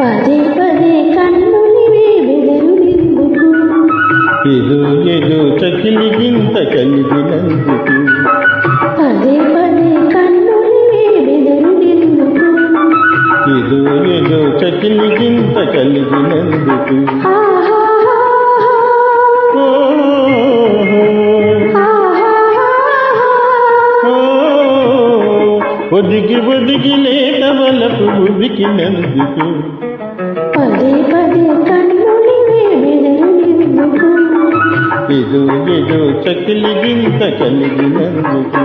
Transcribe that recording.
పదే పదే కన్నులివే బెదరులెందుకు ఏదో ఏదో చకిలి గింత కలిగినందుకు పదే పదే కన్నులివే బెదరులెందుకు ఏదో ఏదో చకిలి గింత కలిగినందుకు ఒదిగి ఒదిగి లేత వలపు ఉబికినందుకు పదే పదే కన్నులివే బెదరులెందుకు ఏదో ఏదో చకిలి గింత కలిగినందుకు